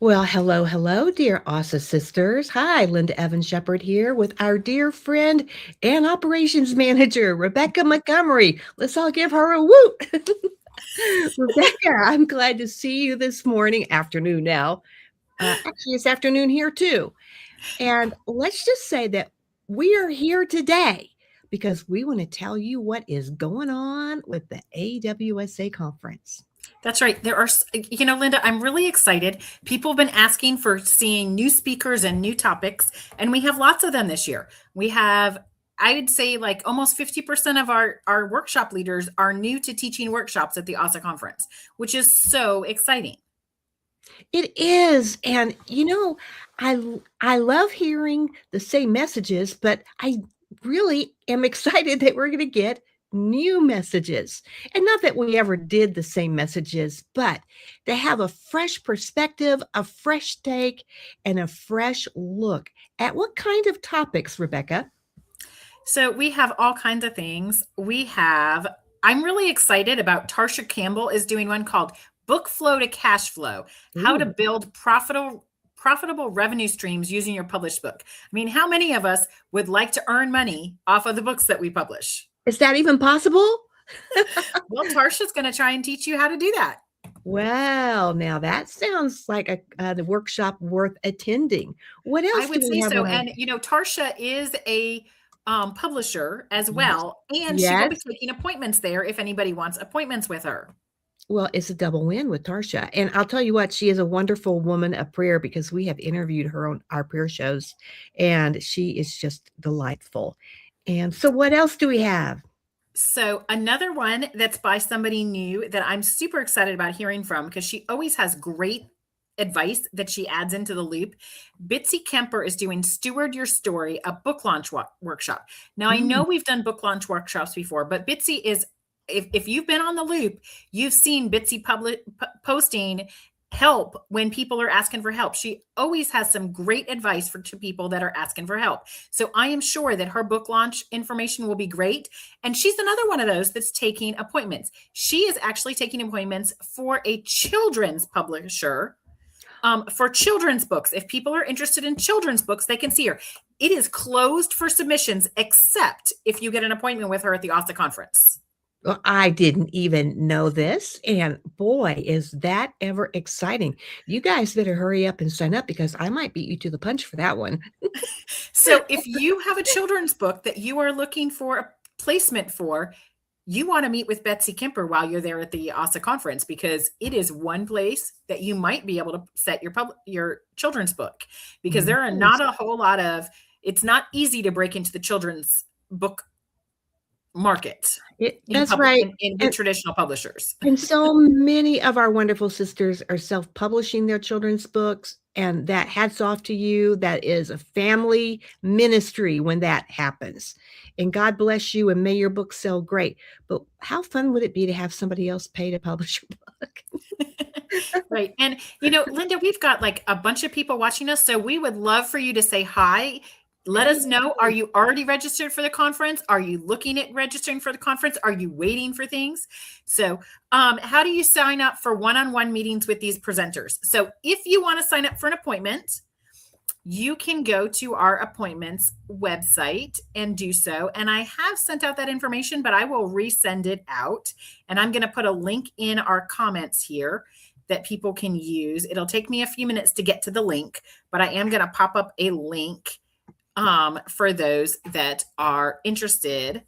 Well, hello, hello, dear AWSA sisters. Hi, Linda Evans Shepherd here with our dear friend and operations manager, Rebecca Montgomery. Let's all give her a whoop. Rebecca, I'm glad to see you this morning, afternoon now. Actually, it's afternoon here too. And let's just say that we are here today because we want to tell you what is going on with the AWSA conference. That's right. Linda, I'm really excited. People have been asking for seeing new speakers and new topics, and we have lots of them this year. We have, I would say, like almost 50% of our workshop leaders are new to teaching workshops at the AWSA conference, which is so exciting. It is, and I love hearing the same messages, but I really am excited that we're going to get new messages. And not that we ever did the same messages, but they have a fresh perspective, a fresh take, and a fresh look at what kind of topics, Rebecca? So we have all kinds of things. I'm really excited about Tarsha Campbell is doing one called Book Flow to Cash Flow, how to Ooh. build profitable revenue streams using your published book. I mean, how many of us would like to earn money off of the books that we publish? Is that even possible? Well, Tarsha's going to try and teach you how to do that. Well, now that sounds like a workshop worth attending. What I else do would we say have so. on? And, Tarsha is a publisher as Yes. well. And she will be Yes. taking appointments there if anybody wants appointments with her. Well, it's a double win with Tarsha. And I'll tell you what, she is a wonderful woman of prayer because we have interviewed her on our prayer shows, and she is just delightful. And so, what else do we have? So another one that's by somebody new that I'm super excited about hearing from because she always has great advice that she adds into the loop. Bitsy Kemper is doing Steward Your Story, a book launch workshop. Now I Mm. know we've done book launch workshops before, but Bitsy is if you've been on the loop, you've seen Bitsy posting help when people are asking for help. She always has some great advice to people that are asking for help. So I am sure that her book launch information will be great. And she's another one of those that's taking appointments. She is actually taking appointments for a children's publisher for children's books. If people are interested in children's books, they can see her. It is closed for submissions, except if you get an appointment with her at the AWSA conference. Well, I didn't even know this. And boy, is that ever exciting. You guys better hurry up and sign up because I might beat you to the punch for that one. So if you have a children's book that you are looking for a placement for, you want to meet with Betsy Kemper while you're there at the AWSA conference because it is one place that you might be able to set your children's book because there are not a whole lot of, it's not easy to break into the children's book market That's right. with traditional publishers. And so many of our wonderful sisters are self-publishing their children's books, and that hats off to you. That is a family ministry when that happens. And God bless you, and may your book sell great. But how fun would it be to have somebody else pay to publish your book? Right. And, Linda, we've got like a bunch of people watching us. So we would love for you to say hi. Let us know. Are you already registered for the conference? Are you looking at registering for the conference? Are you waiting for things? So how do you sign up for one-on-one meetings with these presenters? So if you want to sign up for an appointment, you can go to our appointments website and do so. And I have sent out that information, but I will resend it out. And I'm going to put a link in our comments here that people can use. It'll take me a few minutes to get to the link, but I am going to pop up a link for those that are interested.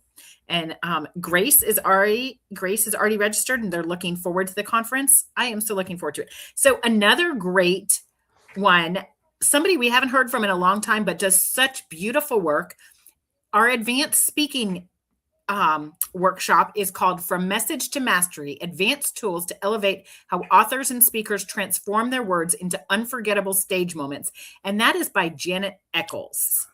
And Grace is already registered and they're looking forward to the conference. I am still looking forward to it. So another great one, somebody we haven't heard from in a long time, but does such beautiful work. Our advanced speaking workshop is called From Message to Mastery, Advanced Tools to Elevate How Authors and Speakers Transform Their Words into Unforgettable Stage Moments. And that is by Janet Eccles.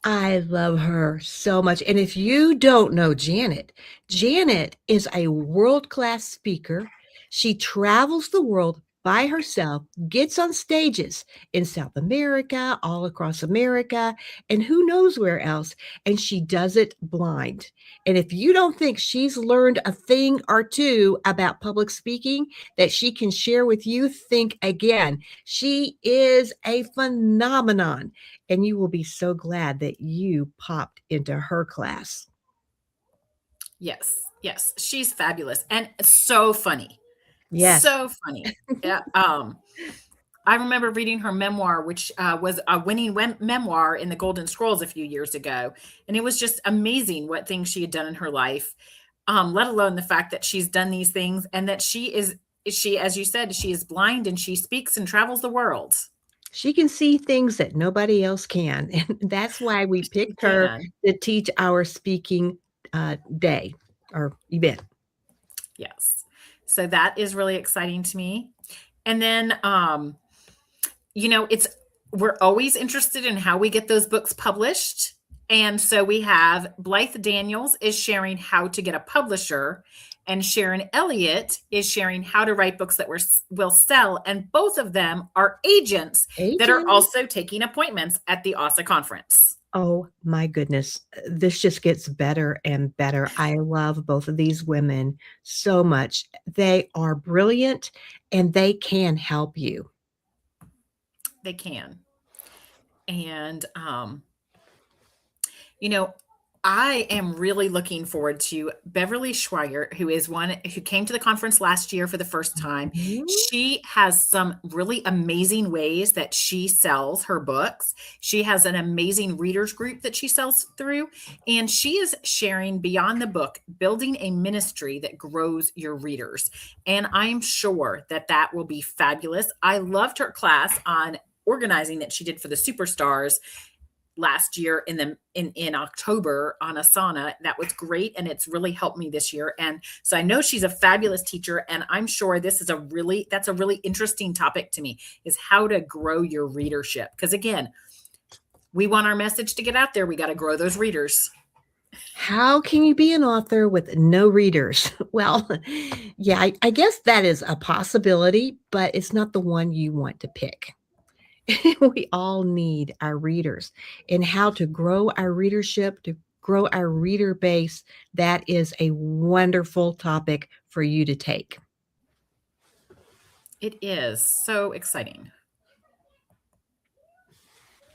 I love her so much. And if you don't know Janet, Janet is a world-class speaker. She travels the world by herself, gets on stages in South America, all across America, and who knows where else. And she does it blind. And if you don't think she's learned a thing or two about public speaking that she can share with you, think again. She is a phenomenon. And you will be so glad that you popped into her class. Yes. Yes. She's fabulous and so funny. Yes. So funny. Yeah. I remember reading her memoir, which was a winning memoir in the Golden Scrolls a few years ago. And it was just amazing what things she had done in her life, let alone the fact that she's done these things and that she, as you said, she is blind and she speaks and travels the world. She can see things that nobody else can. And that's why we She picked her can. to teach our speaking day or event. Yes. So that is really exciting to me. And then, we're always interested in how we get those books published. And so we have Blythe Daniels is sharing how to get a publisher, and Sharon Elliott is sharing how to write books that will sell. And both of them are agents that are also taking appointments at the AWSA conference. Oh my goodness. This just gets better and better. I love both of these women so much. They are brilliant and they can help you. They can. And, I am really looking forward to Beverly Schweiger, who came to the conference last year for the first time. Mhm. She has some really amazing ways that she sells her books. She has an amazing readers group that she sells through, and she is sharing beyond the book, building a ministry that grows your readers. And I'm sure that will be fabulous. I loved her class on organizing that she did for the superstars last year in October on Asana. That was great. And it's really helped me this year. And so I know she's a fabulous teacher, and I'm sure that's a really interesting topic to me, is how to grow your readership. Because again, we want our message to get out there. We got to grow those readers. How can you be an author with no readers? Well, yeah, I guess that is a possibility, but it's not the one you want to pick. We all need our readers, and how to grow our readership, to grow our reader base. That is a wonderful topic for you to take. It is so exciting.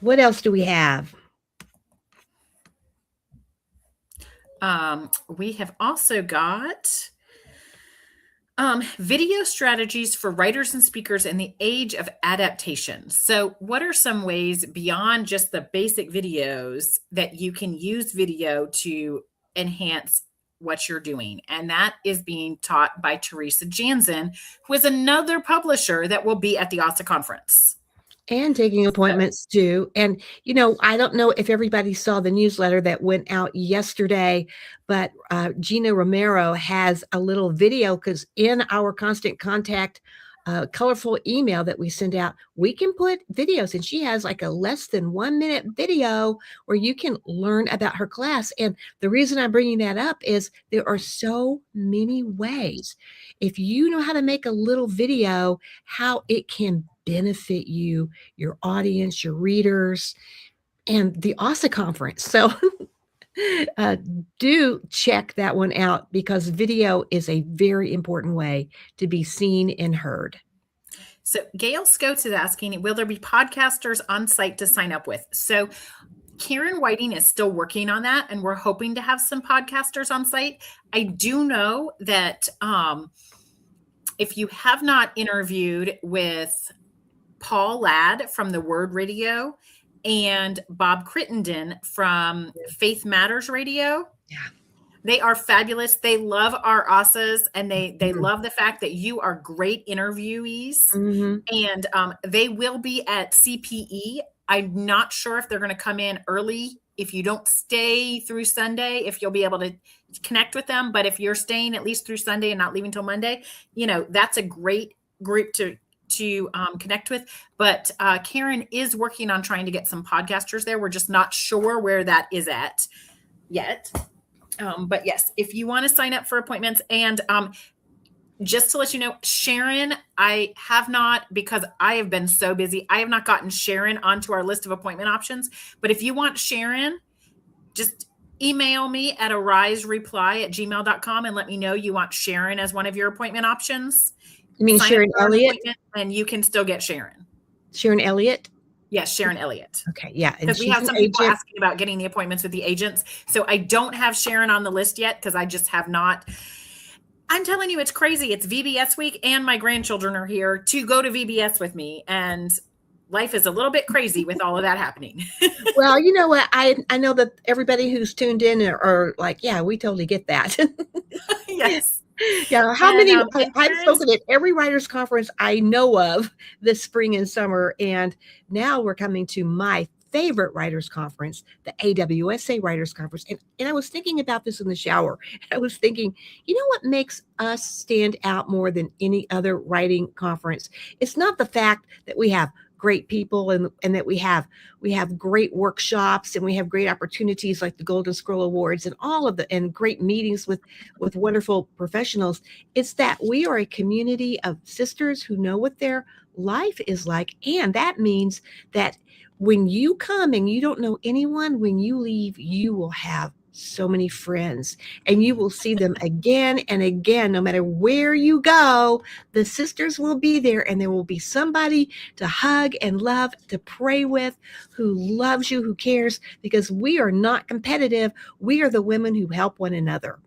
What else do we have? We have also got video strategies for writers and speakers in the age of adaptation. So, what are some ways beyond just the basic videos that you can use video to enhance what you're doing? And that is being taught by Teresa Jansen, who is another publisher that will be at the AWSA conference. And taking appointments too. And, I don't know if everybody saw the newsletter that went out yesterday, but Gina Romero has a little video, because in our constant contact colorful email that we send out, we can put videos, and she has like a less than 1 minute video where you can learn about her class. And the reason I'm bringing that up is there are so many ways, if you know how to make a little video, how it can benefit you, your audience, your readers, and the AWSA conference. So do check that one out, because video is a very important way to be seen and heard. So Gail Scotes is asking, will there be podcasters on site to sign up with? So Karen Whiting is still working on that, and we're hoping to have some podcasters on site. I do know that if you have not interviewed with Paul Ladd from the Word Radio and Bob Crittenden from Faith Matters Radio. Yeah. They are fabulous. They love our AWSAs, and they love the fact that you are great interviewees. Mm-hmm. And they will be at CPE. I'm not sure if they're going to come in early. If you don't stay through Sunday, if you'll be able to connect with them. But if you're staying at least through Sunday and not leaving till Monday, that's a great group to connect with. But Karen is working on trying to get some podcasters there. We're just not sure where that is at yet. But yes, if you want to sign up for appointments, and Just to let you know, Sharon, I have not, because I have been so busy, I have not gotten Sharon onto our list of appointment options. But if you want Sharon, just email me at arisereply@gmail.com and let me know you want Sharon as one of your appointment options. You mean Sign up Sharon for an Elliott? appointment and you can still get Sharon. Sharon Elliott? Yes, Sharon Elliott. Okay, yeah. And Because we she's have an some people agent. asking about getting the appointments with the agents. So I don't have Sharon on the list yet because I just have not. I'm telling you, it's crazy. It's VBS week and my grandchildren are here to go to VBS with me. And life is a little bit crazy with all of that happening. Well, you know what? I know that everybody who's tuned in are like, yeah, we totally get that. Yes. Yeah, how And, many and I've Karen's, spoken at every writers conference I know of this spring and summer, and now we're coming to my favorite writers conference, the AWSA Writers Conference. And I was thinking about this in the shower. I was thinking, you know what makes us stand out more than any other writing conference? It's not the fact that we have great people and that we have great workshops and we have great opportunities like the Golden Scroll Awards and all of the and great meetings with wonderful professionals. It's that we are a community of sisters who know what their life is like. And that means that when you come and you don't know anyone, when you leave, you will have so many friends and you will see them again and again. No matter where you go, the sisters will be there and there will be somebody to hug and love, to pray with, who loves you, who cares, because we are not competitive. We are the women who help one another.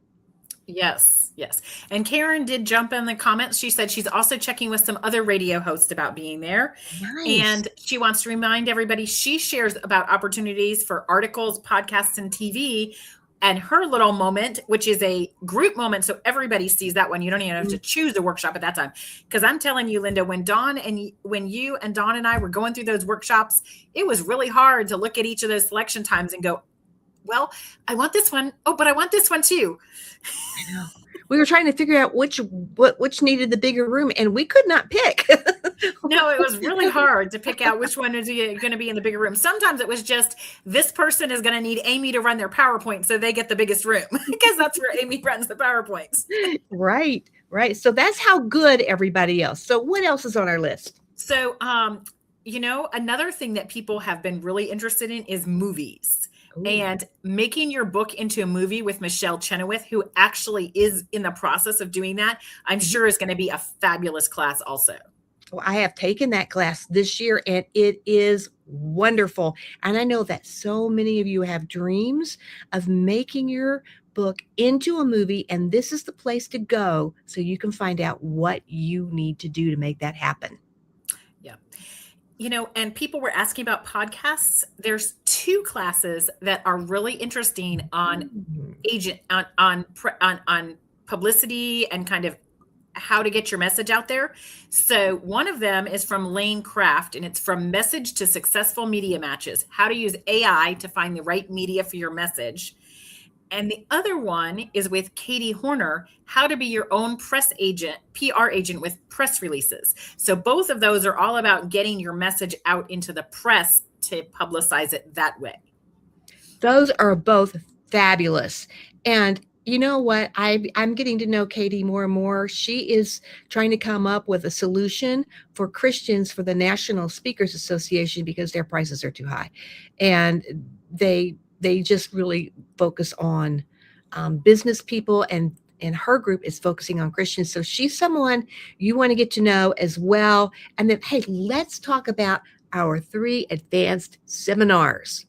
yes, yes. And Karen did jump in the comments. She said she's also checking with some other radio hosts about being there. Nice. And she wants to remind everybody she shares about opportunities for articles, podcasts, and TV. And her little moment, which is a group moment, so everybody sees that one. You don't even have to choose a workshop at that time. Because I'm telling you, Linda, when you and Dawn and I were going through those workshops, it was really hard to look at each of those selection times and go, well, I want this one. Oh, but I want this one too. I know. We were trying to figure out which needed the bigger room, and we could not pick. No, it was really hard to pick out which one is going to be in the bigger room. Sometimes it was just this person is going to need Amy to run their PowerPoint, so they get the biggest room because that's where Amy runs the PowerPoints. Right, right. So that's how good everybody else. So what else is on our list? So, another thing that people have been really interested in is movies. Ooh. And making your book into a movie with Michelle Chenoweth, who actually is in the process of doing that, I'm sure is going to be a fabulous class also. Well, I have taken that class this year and it is wonderful. And I know that so many of you have dreams of making your book into a movie, and this is the place to go so you can find out what you need to do to make that happen. Yeah. And people were asking about podcasts. There's two classes that are really interesting on agent on publicity and kind of how to get your message out there. So one of them is from Lane Craft, and it's from Message to Successful Media Matches, how to use AI to find the right media for your message. And the other one is with Katie Horner, how to be your own press agent, PR agent with press releases. So both of those are all about getting your message out into the press to publicize it that way. Those are both fabulous. And you know what? I'm getting to know Katie more and more. She is trying to come up with a solution for Christians for the National Speakers Association because their prices are too high. And they just really focus on business people, and her group is focusing on Christians. So she's someone you want to get to know as well. And then, hey, let's talk about our 3 advanced seminars.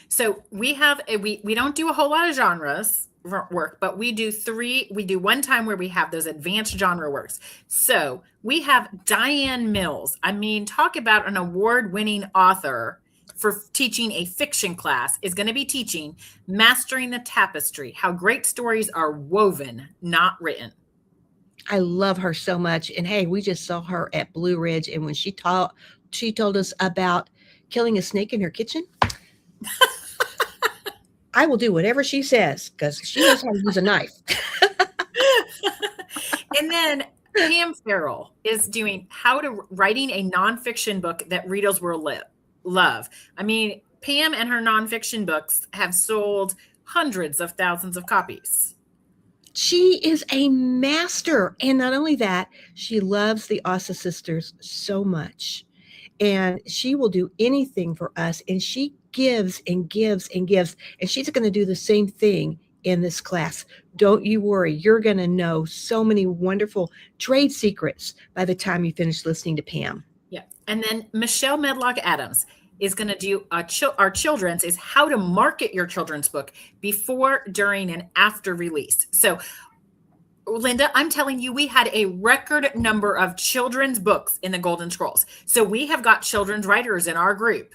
So we have we don't do a whole lot of genres work, but we do one time where we have those advanced genre works. So we have Diane Mills. I mean, talk about an award-winning author for teaching a fiction class, is going to be teaching Mastering the Tapestry, how great stories are woven, not written. I love her so much. And hey, we just saw her at Blue Ridge, and when she told us about killing a snake in her kitchen. I will do whatever she says because she knows how to use a knife. And then Pam Farrell is doing writing a nonfiction book that readers will love. I mean, Pam and her nonfiction books have sold hundreds of thousands of copies. She is a master. And not only that, she loves the AWSA sisters so much. And she will do anything for us. And she gives and gives and gives. And she's going to do the same thing in this class. Don't you worry. You're going to know so many wonderful trade secrets by the time you finish listening to Pam. Yeah. And then Michelle Medlock Adams is going to do our children's is how to market your children's book before, during, and after release. So Linda, I'm telling you, we had a record number of children's books in the Golden Scrolls. So we have got children's writers in our group.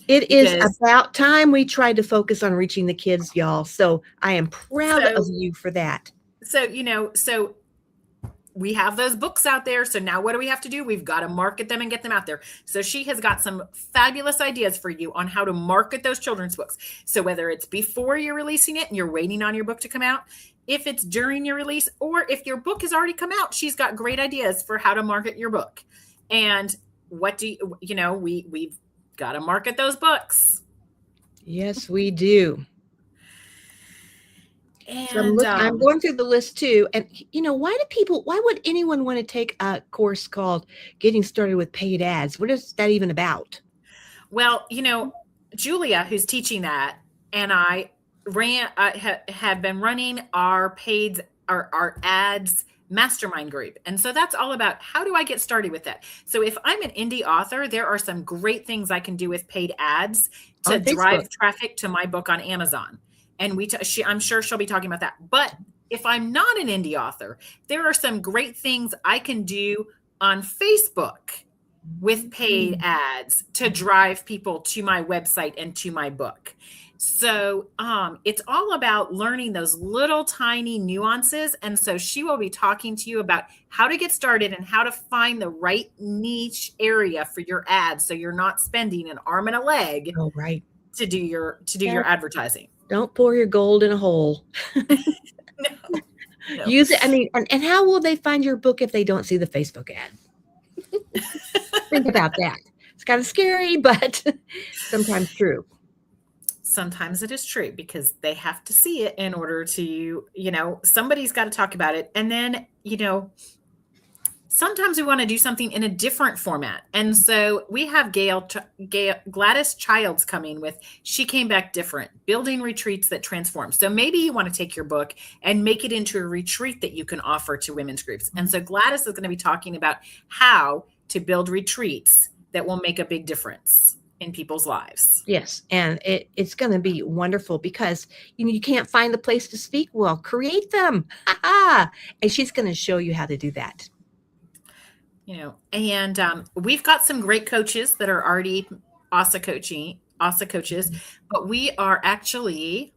It is about time we tried to focus on reaching the kids, y'all. So I am proud of you for that. So, so we have those books out there. So now what do we have to do? We've got to market them and get them out there. So she has got some fabulous ideas for you on how to market those children's books. So whether it's before you're releasing it and you're waiting on your book to come out, if it's during your release, or if your book has already come out, she's got great ideas for how to market your book. And what do we've got to market those books. Yes, we do. And so I'm going through the list too. And why would anyone want to take a course called Getting Started with Paid Ads? What is that even about? Well, Julia, who's teaching that, and I have been running our ads mastermind group. And so that's all about how do I get started with that? So if I'm an indie author, there are some great things I can do with paid ads to drive traffic to my book on Amazon. And I'm sure she'll be talking about that. But if I'm not an indie author, there are some great things I can do on Facebook with paid ads to drive people to my website and to my book. So it's all about learning those little tiny nuances. And so she will be talking to you about how to get started and how to find the right niche area for your ads. So you're not spending an arm and a leg to do your advertising. Don't pour your gold in a hole. No. Use it. I mean, and how will they find your book if they don't see the Facebook ad? Think about that. It's kind of scary, but sometimes true. Sometimes it is true because they have to see it in order to, somebody's got to talk about it. And then, sometimes we want to do something in a different format. And so we have Gladys Childs coming with She Came Back Different, building retreats that transform. So maybe you want to take your book and make it into a retreat that you can offer to women's groups. And so Gladys is going to be talking about how to build retreats that will make a big difference in people's lives. Yes. And it's going to be wonderful because you can't find the place to speak. Well, create them. And she's going to show you how to do that. And we've got some great coaches that are already AWSA coaches, but we are actually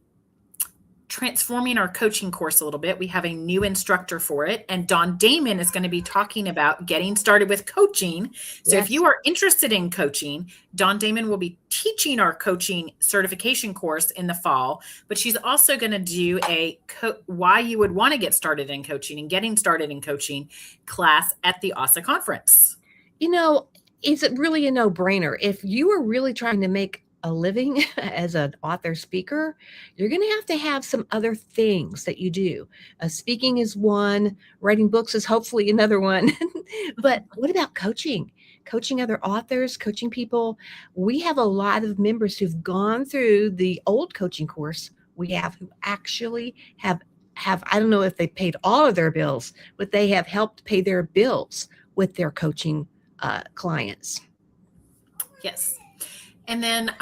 transforming our coaching course a little bit. We have a new instructor for it, and Dawn Damon is going to be talking about getting started with coaching. So if you are interested in coaching, Dawn Damon will be teaching our coaching certification course in the fall, but she's also going to do a why you would want to get started in coaching and getting started in coaching class at the AWSA conference. Is it really a no-brainer? If you are really trying to make a living as an author speaker, you're going to have some other things that you do. Speaking is one, writing books is hopefully another one. But what about coaching other authors, coaching people? We have a lot of members who've gone through the old coaching course we have who actually have I don't know if they paid all of their bills, but they have helped pay their bills with their coaching clients. Yes. And then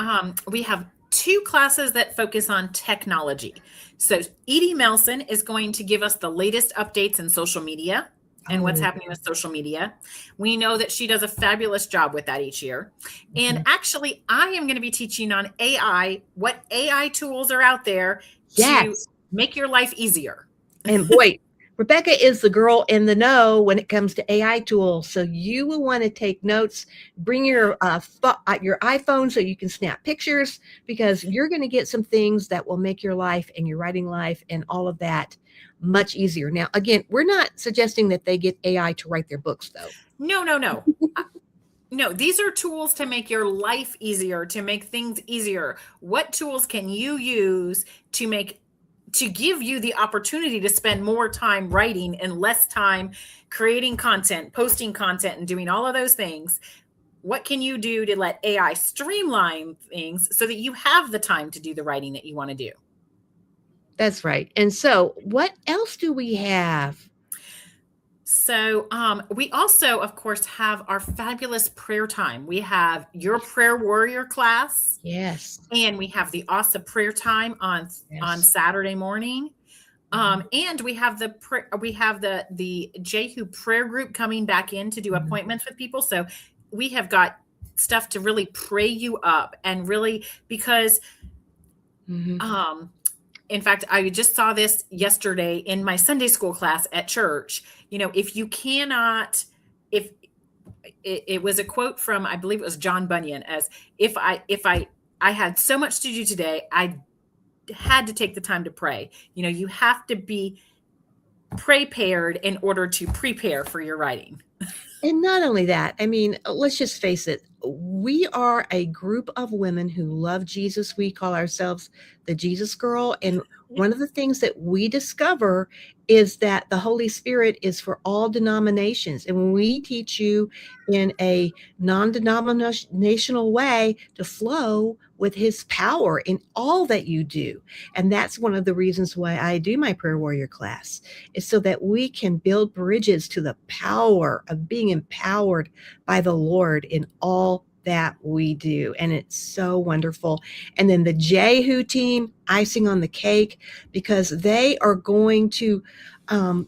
we have 2 classes that focus on technology. So Edie Melson is going to give us the latest updates in social media and what's happening with social media. We know that she does a fabulous job with that each year. And actually, I am going to be teaching on AI, what AI tools are out there to make your life easier. And boy, Rebecca is the girl in the know when it comes to AI tools. So you will want to take notes, bring your iPhone so you can snap pictures, because you're going to get some things that will make your life and your writing life and all of that much easier. Now, again, we're not suggesting that they get AI to write their books, though. No. No, these are tools to make your life easier, to make things easier. What tools can you use to make to give you the opportunity to spend more time writing and less time creating content, posting content, and doing all of those things. What can you do to let AI streamline things so that you have the time to do the writing that you want to do? That's right. And so what else do we have? So we also, of course, have our fabulous prayer time. We have your prayer warrior class, Yes. and we have the AWSA prayer time on Yes. Saturday morning. And we have the Jehu prayer group coming back in to do appointments with people. So we have got stuff to really pray you up, and really, because in fact, I just saw this yesterday in my Sunday school class at church. If you cannot, if it was a quote from, I believe it was John Bunyan, as if I had so much to do today, I had to take the time to pray. You have to be prepared in order to prepare for your writing. And not only that, I mean, let's just face it. We are a group of women who love Jesus. We call ourselves the Jesus Girl. And one of the things that we discover is that the Holy Spirit is for all denominations. And when we teach you in a non-denominational way to flow with his power in all that you do. And that's one of the reasons why I do my prayer warrior class, is so that we can build bridges to the power of being empowered by the Lord in all that we do. And it's so wonderful. And then the Jehu team, icing on the cake, because they are going to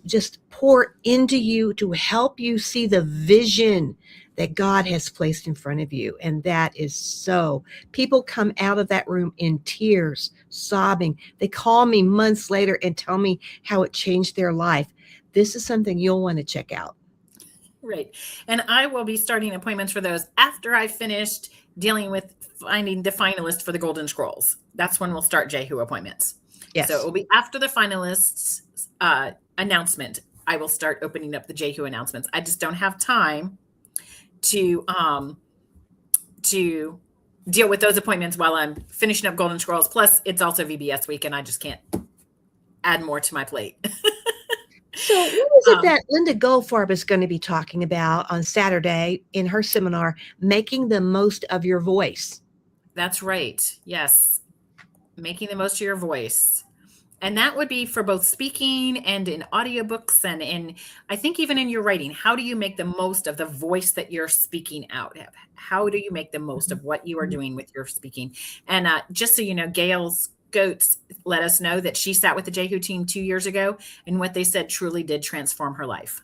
just pour into you to help you see the vision that God has placed in front of you. And that is so, people come out of that room in tears, sobbing. They call me months later and tell me how it changed their life. This is something you'll want to check out. Right. And I will be starting appointments for those after I finished dealing with finding the finalists for the Golden Scrolls. That's when we'll start Jehu appointments. Yes. So it will be after the finalists announcement. I will start opening up the Jehu announcements. I just don't have time to deal with those appointments while I'm finishing up Golden Scrolls. Plus, it's also VBS week, and I just can't add more to my plate. So what is it that Linda Goldfarb is going to be talking about on Saturday in her seminar, Making the Most of Your Voice? That's right. Yes. Making the most of your voice. And that would be for both speaking and in audiobooks and in, I think, even in your writing. How do you make the most of the voice that you're speaking out? How do you make the most of what you are doing with your speaking? And just so you know, Gail's Goats let us know that she sat with the Jehu team 2 years ago, and what they said truly did transform her life.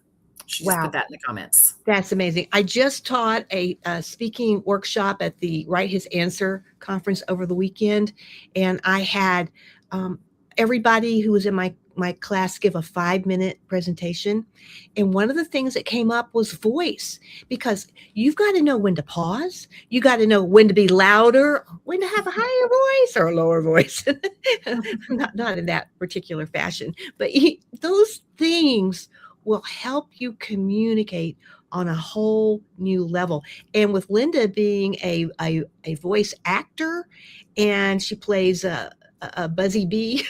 She just put that in the comments. That's amazing. I just taught a speaking workshop at the Write His Answer conference over the weekend, and I had everybody who was in my class give a 5-minute presentation. And one of the things that came up was voice, because you've got to know when to pause. You got to know when to be louder, when to have a higher voice or a lower voice. not in that particular fashion, but those things will help you communicate on a whole new level. And with Linda being a voice actor, and she plays a Buzzy Bee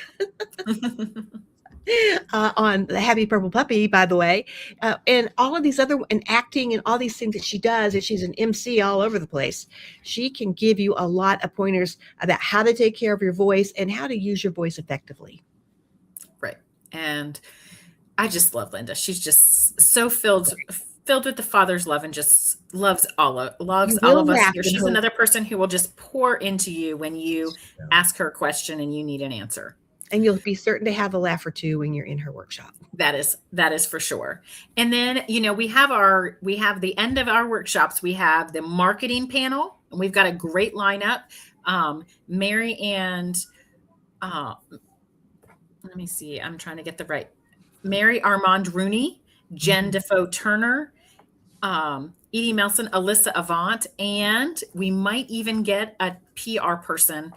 on the Happy Purple Puppy, by the way, and all of these other, and acting and all these things that she does, and she's an MC all over the place. She can give you a lot of pointers about how to take care of your voice and how to use your voice effectively. Right. And I just love Linda. She's just so filled with the Father's love, and just loves all of us here. She's another person who will just pour into you when you ask her a question and you need an answer. And you'll be certain to have a laugh or two when you're in her workshop. That is for sure. And then, we have the end of our workshops. We have the marketing panel, and we've got a great lineup. Mary and let me see. I'm trying to get the right. Mary Armand Rooney, Jen Defoe Turner, Edie Melson, Alyssa Avant, and we might even get a PR person.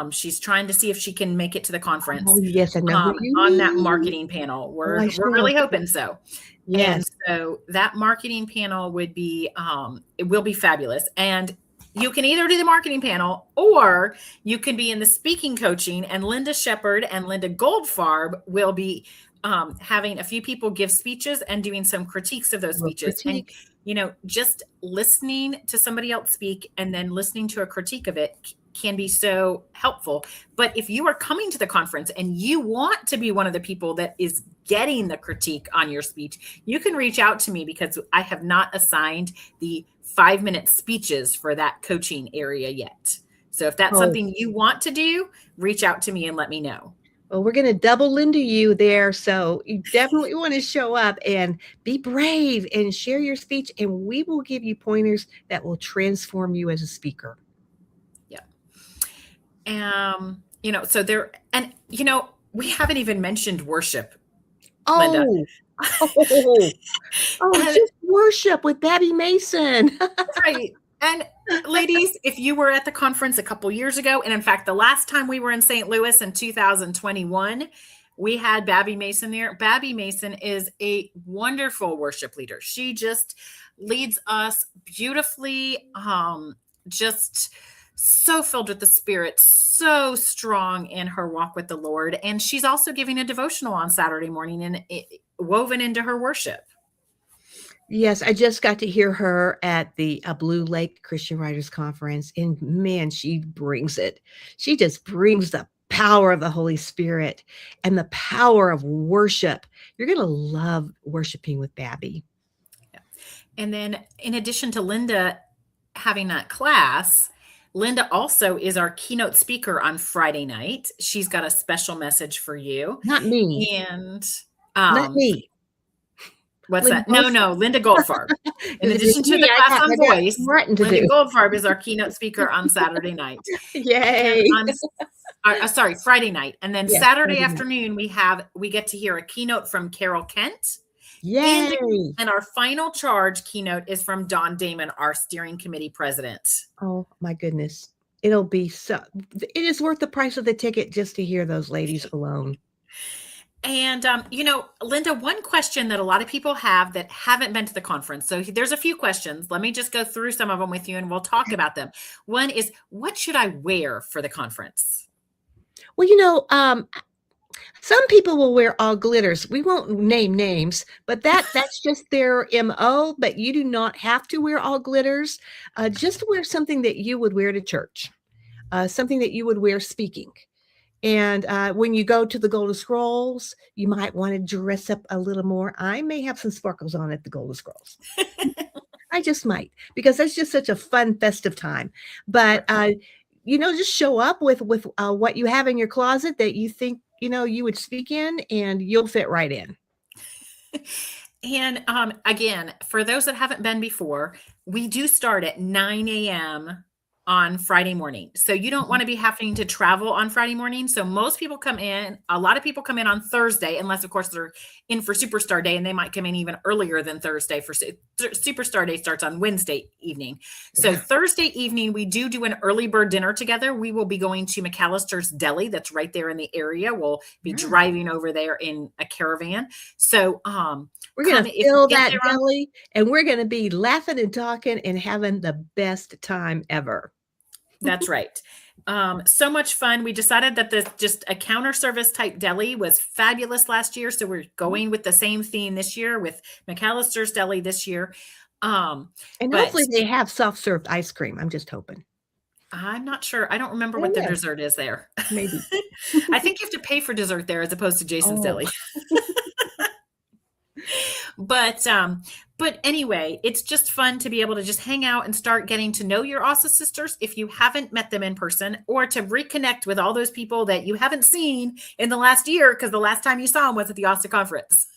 She's trying to see if she can make it to the conference. Oh, yes, I know on that marketing panel. We're really hoping so. Yes. And so that marketing panel would be, it will be fabulous. And you can either do the marketing panel or you can be in the speaking coaching, and Linda Shepard and Linda Goldfarb will be having a few people give speeches and doing some critiques of those Well, speeches. And, critique. just listening to somebody else speak and then listening to a critique of it can be so helpful. But if you are coming to the conference and you want to be one of the people that is getting the critique on your speech, you can reach out to me, because I have not assigned the 5-minute speeches for that coaching area yet. So if that's Oh, something you want to do, reach out to me and let me know. well, we're going to double into you there. So you definitely want to show up and be brave and share your speech, and we will give you pointers that will transform you as a speaker. So there, and we haven't even mentioned worship, Linda. Oh, oh, just worship with Babby Mason. Right. And ladies, if you were at the conference a couple years ago, and in fact, the last time we were in St. Louis in 2021, we had Babby Mason there. Babby Mason is a wonderful worship leader. She just leads us beautifully, just so filled with the Spirit, so strong in her walk with the Lord. And she's also giving a devotional on Saturday morning, and woven into her worship. Yes, I just got to hear her at the Blue Lake Christian Writers Conference, and man, she brings it. She just brings the power of the Holy Spirit and the power of worship. You're going to love worshiping with Babby. Yeah. And then in addition to Linda having that class, Linda also is our keynote speaker on Friday night. She's got a special message for you. Not me. And Not me. What's Linda that? No, Linda Goldfarb. In addition to the class on voice, Linda Goldfarb is our keynote speaker on Saturday night. Yay. Friday night. And then Saturday afternoon, we get to hear a keynote from Carol Kent. Yay. And our final charge keynote is from Don Damon, our steering committee president. Oh my goodness. It is worth the price of the ticket just to hear those ladies alone. And, Linda, one question that a lot of people have that haven't been to the conference. So there's a few questions. Let me just go through some of them with you and we'll talk about them. One is, what should I wear for the conference? Well, some people will wear all glitters. We won't name names, but that's just their MO. But you do not have to wear all glitters. Just wear something that you would wear to church, something that you would wear speaking. And when you go to the Golden Scrolls, you might want to dress up a little more. I may have some sparkles on at the Golden Scrolls. I just might, because that's just such a fun, festive time. But, just show up with what you have in your closet that you think, you would speak in, and you'll fit right in. And again, for those that haven't been before, we do start at 9 a.m. on Friday morning. So you don't want to be having to travel on Friday morning. So most people come in, a lot of people come in on Thursday, unless of course they're in for Superstar Day, and they might come in even earlier than Thursday. For Superstar Day starts on Wednesday evening. So Thursday evening, we do an early bird dinner together. We will be going to McAllister's Deli. That's right there in the area. We'll be driving over there in a caravan. So, we're going to fill that deli, and we're going to be laughing and talking and having the best time ever. That's right. So much fun. We decided that just a counter service type deli was fabulous last year. So we're going with the same theme this year with McAllister's Deli this year. And hopefully they have soft served ice cream. I'm just hoping. I'm not sure. I don't remember what the dessert is there. Maybe. I think you have to pay for dessert there as opposed to Jason's Deli. But anyway, it's just fun to be able to just hang out and start getting to know your AWSA sisters if you haven't met them in person, or to reconnect with all those people that you haven't seen in the last year, because the last time you saw them was at the AWSA conference.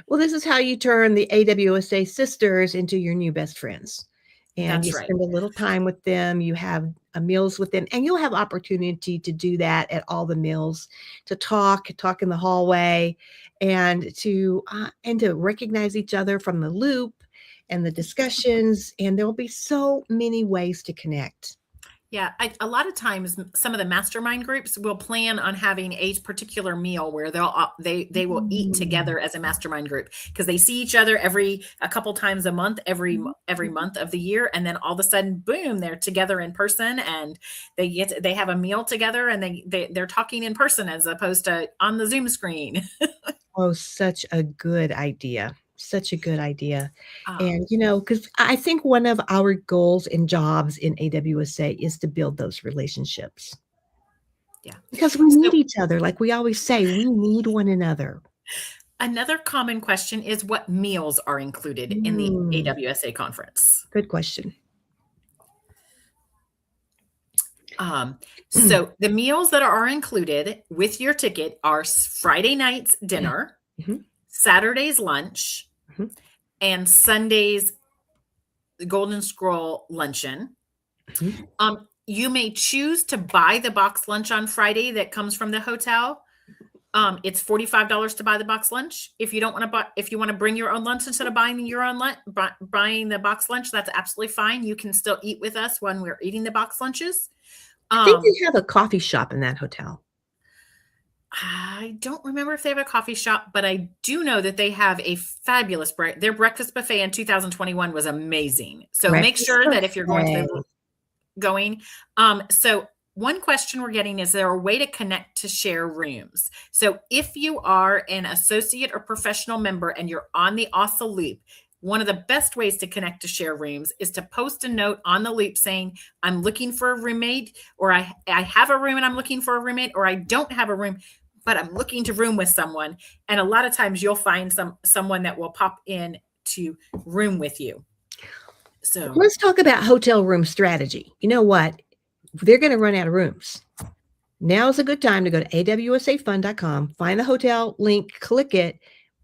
Well, this is how you turn the AWSA sisters into your new best friends. And you spend a little time with them, you have meals with them, and you'll have opportunity to do that at all the meals, to talk in the hallway, and to recognize each other from the loop and the discussions. And there will be so many ways to connect. Yeah, a lot of times some of the mastermind groups will plan on having a particular meal where they will eat Mm. together as a mastermind group because they see each other a couple times a month, every month of the year, and then all of a sudden, boom, they're together in person, and they have a meal together, and they're talking in person as opposed to on the Zoom screen. Oh, such a good idea. Such a good idea. Um, And, because I think one of our goals and jobs in AWSA is to build those relationships yeah. because we need So each other. Like we always say, we need one another. another common question is what meals are included in the Mm, AWSA conference? good question. Um, so the meals that are included with your ticket are Friday night's dinner, Mhm, Saturday's lunch, mhm, and Sunday's Golden Scroll luncheon. mhm. You may choose to buy the box lunch on Friday that comes from the hotel. It's $45 to buy the box lunch. If you don't want to buy, if you want to bring your own lunch instead of buying your own lunch, buying the box lunch, that's absolutely fine. You can still eat with us when we're eating the box lunches. I think Um, they have a coffee shop in that hotel. I don't remember if they have a coffee shop, but I do know that they have a fabulous their breakfast buffet in 2021 was amazing. So make Breakfast sure that if you're going to buffet. the going, so one question we're getting is there a way to connect to share rooms? So if you are an associate or professional member and you're on the AWSA loop, one of the best ways to connect to share rooms is to post a note on the loop saying, I'm looking for a roommate, or I have a room and I'm looking for a roommate, or I don't have a room, but I'm looking to room with someone. And a lot of times you'll find someone that will pop in to room with you. So Let's talk about hotel room strategy. You know what? They're going to run out of rooms. Now is a good time to go to awsafund.com, find the hotel link, click it,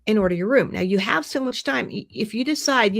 and order your room. Now you have so much time. If you decide,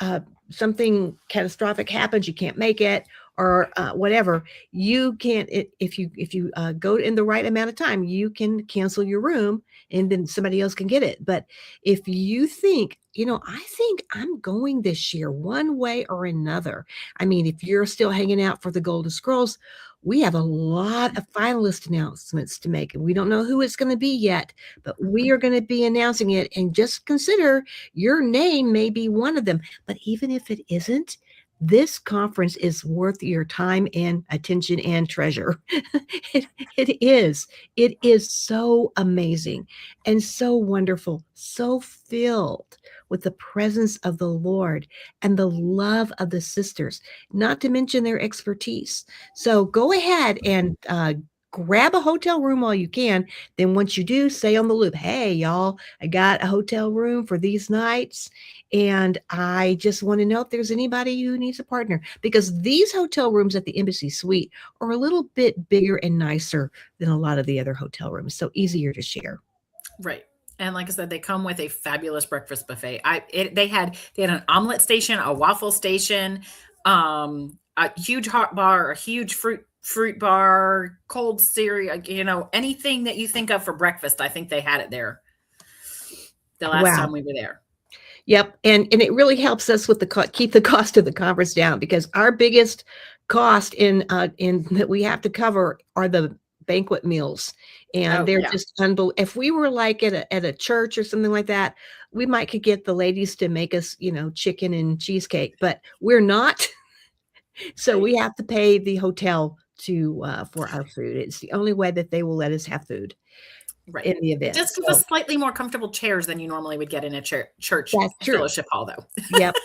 uh, something catastrophic happens, you can't make it, or whatever, you can't. If you go in the right amount of time, you can cancel your room, and then somebody else can get it. But if you think, I think I'm going this year, one way or another. I mean, if you're still hanging out for the Golden Scrolls, we have a lot of finalist announcements to make, and we don't know who it's going to be yet, but we are going to be announcing it. And just consider your name may be one of them. But even if it isn't, this conference is worth your time and attention and treasure. it is. It is so amazing and so wonderful, so filled with the presence of the Lord and the love of the sisters, not to mention their expertise. So go ahead and grab a hotel room while you can. Then once you do, say on the loop, hey, y'all, I got a hotel room for these nights. And I just want to know if there's anybody who needs a partner, because these hotel rooms at the Embassy Suite are a little bit bigger and nicer than a lot of the other hotel rooms. So easier to share. right. And like I said, they come with a fabulous breakfast buffet. They had an omelet station, a waffle station, a huge hot bar, a huge fruit bar, cold cereal, anything that you think of for breakfast. I think they had it there the last Wow. time we were there. Yep, and it really helps us with keep the cost of the conference down, because our biggest cost in that we have to cover are the banquet meals, and Oh they're yeah, just unbelievable. If we were like at a church or something like that, we might could get the ladies to make us, chicken and cheesecake, but we're not. So right. we have to pay the hotel to for our food. It's the only way that they will let us have food Right. in the It event. does give So us slightly more comfortable chairs than you normally would get in a church that's true. fellowship hall, though. Yep.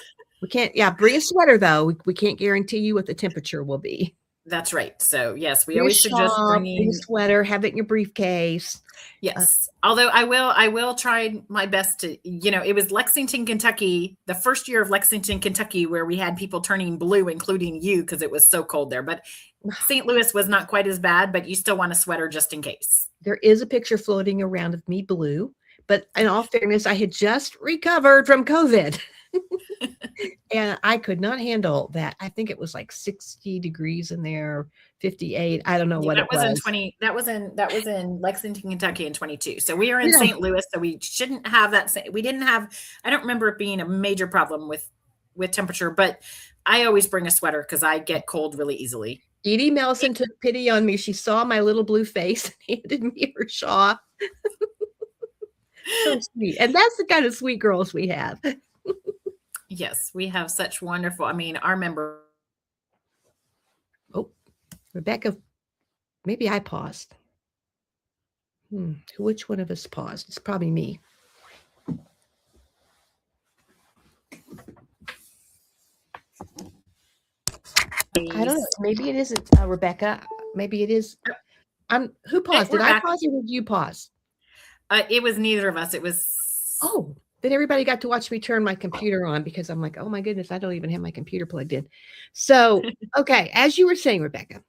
We can't, yeah, bring a sweater though. We can't guarantee you what the temperature will be. That's right. So yes, we Bring a always suggest shawl, bring a bringing. sweater, have it in your briefcase. Uh, Yes. Although I will try my best to, it was Lexington, Kentucky, the first year of Lexington, Kentucky, where we had people turning blue, including you, because it was so cold there. But St. Louis was not quite as bad, but you still want a sweater just in case. there is a picture floating around of me blue, but in all fairness, I had just recovered from COVID. And I could not handle that. I think it was like 60 degrees in there, 58. I don't know Yeah, what it that was in was. 20 that was in Lexington, Kentucky in 22. So we are in Yeah. St. Louis, so we shouldn't have that we didn't have I don't remember it being a major problem with temperature, but I always bring a sweater because I get cold really easily. Edie Melson took pity on me. She saw my little blue face and handed me her shawl. So sweet. And that's the kind of sweet girls we have. Yes, we have such wonderful, I mean, our member. Oh, Rebecca, maybe I paused. Which one of us paused? It's probably me. I don't know. Maybe it isn't Rebecca. Maybe it is. Who paused? Did I pause or did you pause? It was neither of us. It was. Oh, then everybody got to watch me turn my computer on because I'm like, oh my goodness, I don't even have my computer plugged in. So, okay, as you were saying, Rebecca.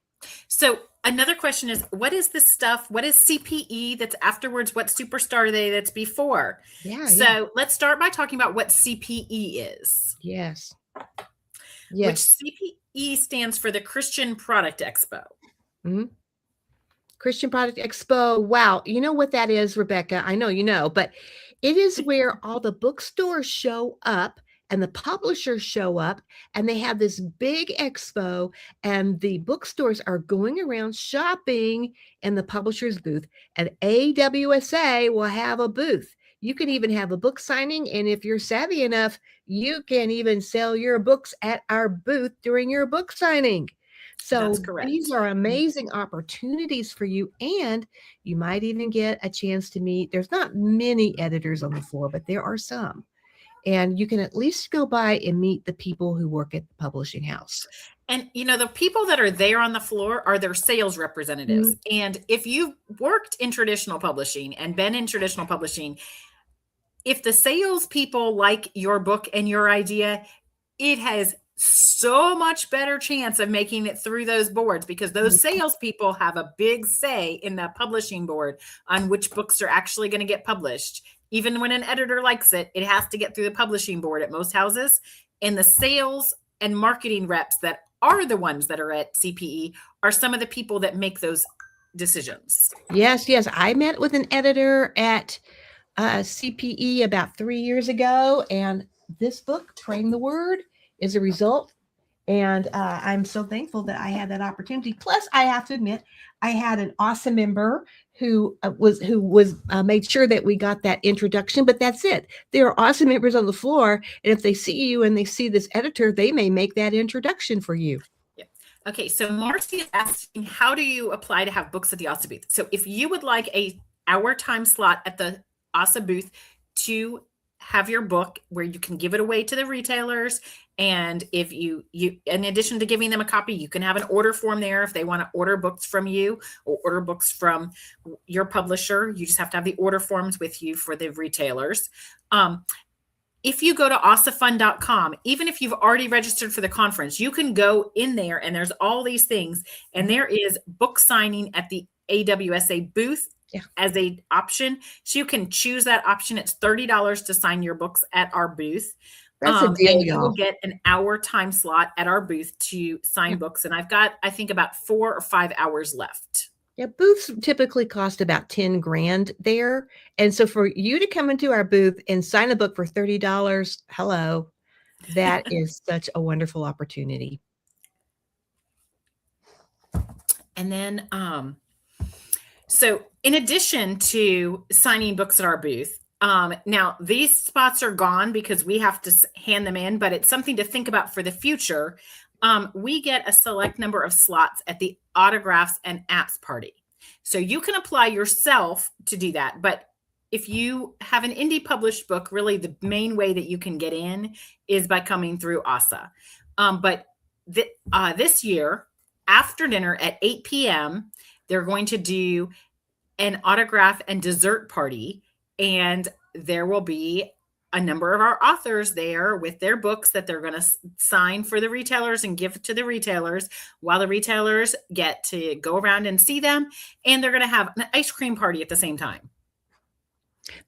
So another question is, what is this stuff? What is CPE that's afterwards? What Superstar are they that's before? Yeah. So let's start by talking about what CPE is. Yes. Which CPE stands for the Christian Product Expo. Mm-hmm. Christian Product Expo. Wow. You know what that is, Rebecca? I know you know, but it is where all the bookstores show up and the publishers show up and they have this big expo and the bookstores are going around shopping in the publisher's booth, and AWSA will have a booth. You can even have a book signing, and if you're savvy enough, you can even sell your books at our booth during your book signing. So these are amazing opportunities for you, and you might even get a chance to meet. There's not many editors on the floor, but there are some. And you can at least go by and meet the people who work at the publishing house. And, you know, the people that are there on the floor are their sales representatives. Mm-hmm. And if you've worked in traditional publishing and been in traditional publishing, if the salespeople like your book and your idea, it has so much better chance of making it through those boards, because those salespeople have a big say in the publishing board on which books are actually going to get published. Even when an editor likes it, it has to get through the publishing board at most houses. And the sales and marketing reps that are the ones that are at CPE are some of the people that make those decisions. Yes. I met with an editor at CPE about 3 years ago, and this book, Train the Word, is a result. And I'm so thankful that I had that opportunity. Plus, I have to admit, I had an awesome member who was made sure that we got that introduction. But that's it. There are awesome members on the floor, and if they see you and they see this editor, they may make that introduction for you. Yeah. Okay. So Marcy is asking, how do you apply to have books at the AWSA booth? So if you would like a hour time slot at the AWSA booth to have your book where you can give it away to the retailers, and if you in addition to giving them a copy, you can have an order form there if they want to order books from you or order books from your publisher. You just have to have the order forms with you for the retailers. If you go to awsafund.com, even if you've already registered for the conference, you can go in there and there's all these things, and there is book signing at the AWSA booth as a option. So you can choose that option. It's $30 to sign your books at our booth. That's a deal, and you will get an hour time slot at our booth to sign books. And I've got, I think, about 4 or 5 hours left. Yeah, booths typically cost about $10,000 there. And so for you to come into our booth and sign a book for $30, hello, that is such a wonderful opportunity. And then, so in addition to signing books at our booth, now these spots are gone because we have to hand them in, but it's something to think about for the future. We get a select number of slots at the autographs and apps party. So you can apply yourself to do that. But if you have an indie published book, really the main way that you can get in is by coming through AWSA. But this year, after dinner at 8 p.m., they're going to do an autograph and dessert party. And there will be a number of our authors there with their books that they're going to sign for the retailers and give to the retailers, while the retailers get to go around and see them. And they're going to have an ice cream party at the same time.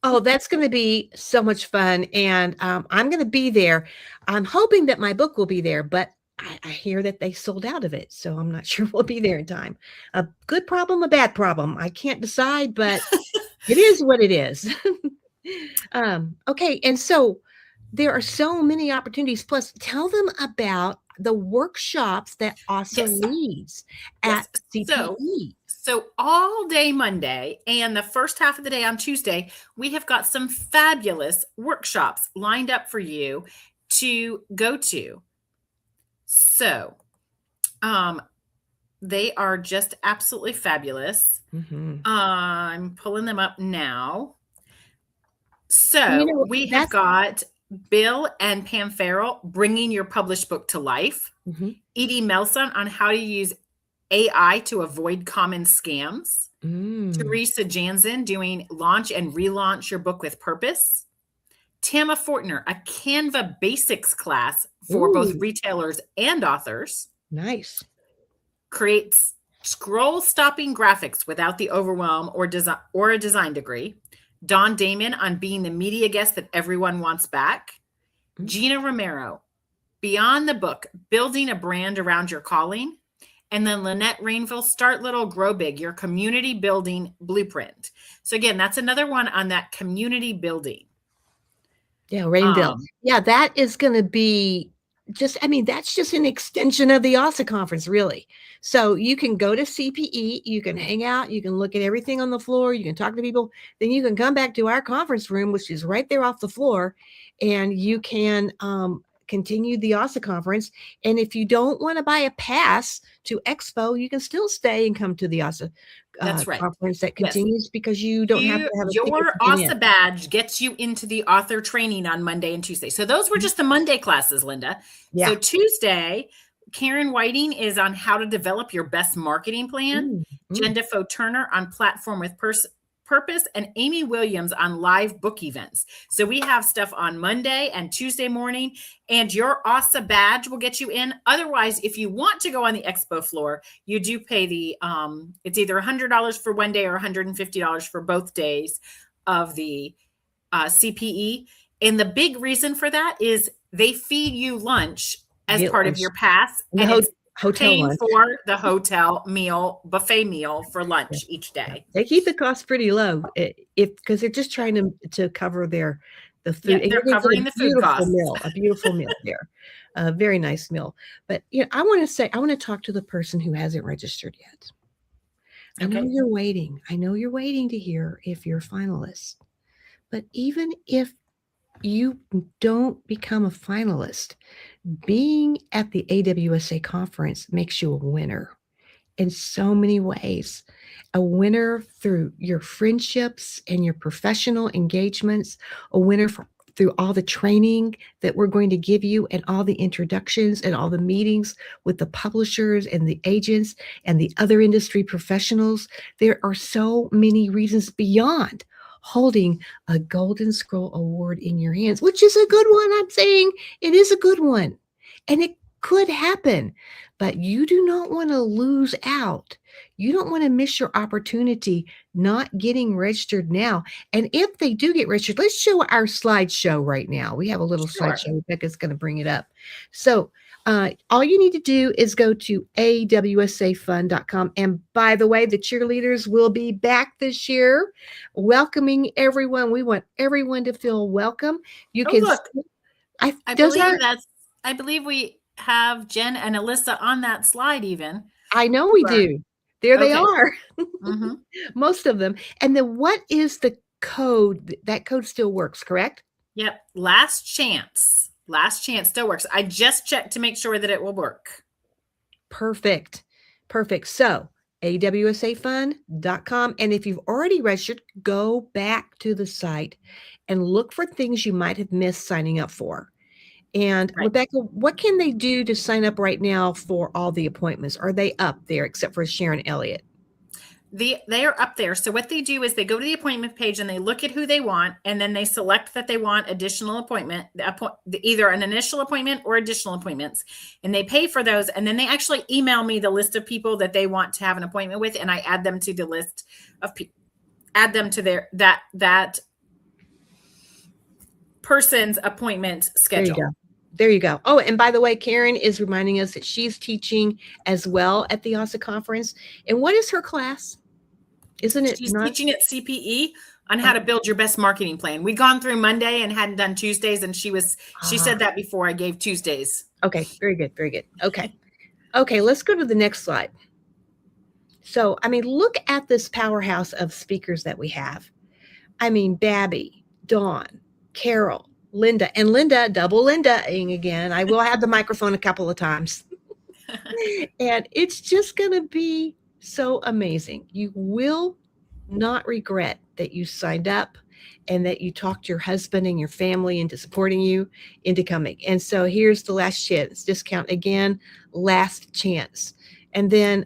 Oh, that's going to be so much fun. And I'm going to be there. I'm hoping that my book will be there, but I hear that they sold out of it. So I'm not sure we'll be there in time. A good problem, a bad problem. I can't decide, but it is what it is. Okay. And so there are so many opportunities. Plus, tell them about the workshops that AWSA leads at CPE. So all day Monday and the first half of the day on Tuesday, we have got some fabulous workshops lined up for you to go to. So they are just absolutely fabulous. I'm pulling them up now. So we have got Bill and Pam Farrell bringing your published book to life. Edie Melson on how to use AI to avoid common scams. Teresa Jansen doing launch and relaunch your book with purpose. Tama Fortner, a Canva basics class for both retailers and authors. Nice. Creates scroll stopping graphics without the overwhelm or a design degree. Don Damon on being the media guest that everyone wants back. Gina Romero, Beyond the Book, building a brand around your calling. And then Lynette Rainville, Start Little, Grow Big, your community building blueprint. So again, that's another one on that community building. Yeah, Rainville. Yeah, that is going to be that's just an extension of the AWSA conference, really. So you can go to CPE, you can hang out, you can look at everything on the floor, you can talk to people, then you can come back to our conference room, which is right there off the floor, and you can continue the AWSA conference. And if you don't want to buy a pass to Expo, you can still stay and come to the AWSA conference that continues because you don't have to have your AWSA badge gets you into the author training on Monday and Tuesday. So those were just the Monday classes, Linda. Yeah. So Tuesday, Karen Whiting is on how to develop your best marketing plan. Jen Defoe Turner on platform with purpose, and Amy Williams on live book events. So we have stuff on Monday and Tuesday morning, and your AWSA badge will get you in. Otherwise, if you want to go on the expo floor, you do pay the, it's either $100 for one day or $150 for both days of the CPE. And the big reason for that is they feed you lunch as part of your pass. And it's paying for the hotel meal, buffet meal for lunch each day. They keep the cost pretty low because they're just trying to cover the food. Yeah, they're covering the food costs. A beautiful meal there, a very nice meal. But I want to talk to the person who hasn't registered yet. I know you're waiting. I know you're waiting to hear if you're a finalist. But even if you don't become a finalist, being at the AWSA conference makes you a winner in so many ways. A winner through your friendships and your professional engagements, a winner through all the training that we're going to give you and all the introductions and all the meetings with the publishers and the agents and the other industry professionals. There are so many reasons beyond holding a Golden Scroll Award in your hands, which is a good one. I'm saying it is a good one, and it could happen, but you do not want to lose out. You don't want to miss your opportunity not getting registered now. And if they do get registered, let's show our slideshow right now. We have a little slideshow. Rebecca's going to bring it up. So all you need to do is go to awsafund.com. And by the way, the cheerleaders will be back this year, welcoming everyone. We want everyone to feel welcome. You can look. I believe we have Jen and Alyssa on that slide even. I know we do. There they are. Most of them. And then what is the code? That code still works, correct? Yep. Last chance. Last chance still works. I just checked to make sure that it will work. Perfect. So awsafund.com. And if you've already registered, go back to the site and look for things you might have missed signing up for. And Rebecca, what can they do to sign up right now for all the appointments? Are they up there except for Sharon Elliott? They are up there. So what they do is they go to the appointment page and they look at who they want, and then they select that they want additional appointment, either an initial appointment or additional appointments, and they pay for those. And then they actually email me the list of people that they want to have an appointment with, and I add them to the list of people, add them to their that person's appointment schedule. There you go. Oh, and by the way, Karen is reminding us that she's teaching as well at the AWSA conference. And what is her class? Isn't it? She's teaching at CPE on how to build your best marketing plan. We'd gone through Monday and hadn't done Tuesdays, and she said that before I gave Tuesdays. Okay, very good, very good. Okay. Okay, let's go to the next slide. So, I mean, look at this powerhouse of speakers that we have. I mean, Babby, Dawn, Carol, Linda, and Linda, double Linda-ing again. I will have the microphone a couple of times. And it's just going to be so amazing. You will not regret that you signed up and that you talked your husband and your family into supporting you into coming. And so here's the last chance discount again, last chance. And then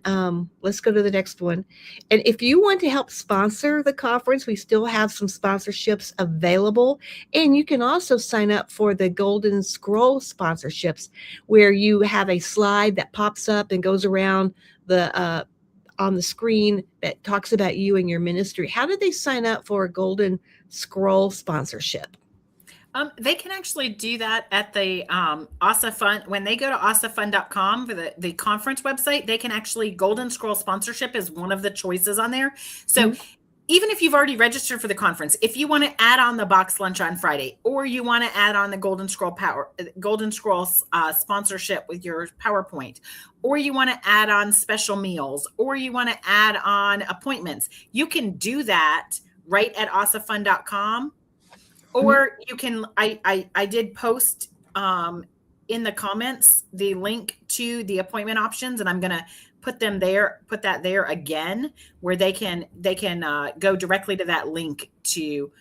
let's go to the next one. And if you want to help sponsor the conference, we still have some sponsorships available. And you can also sign up for the Golden Scroll sponsorships, where you have a slide that pops up and goes around the on the screen that talks about you and your ministry. How did they sign up for a Golden Scroll sponsorship? They can actually do that at the AWSA Fund. When they go to awsafund.com for the conference website, they can actually, Golden Scroll sponsorship is one of the choices on there. So even if you've already registered for the conference, if you want to add on the box lunch on Friday, or you want to add on the Golden Scroll sponsorship with your PowerPoint, or you want to add on special meals, or you want to add on appointments, you can do that right at awsafund.com. Or you can, I did post in the comments the link to the appointment options, and I'm going to put that there again, where they can go directly to that link to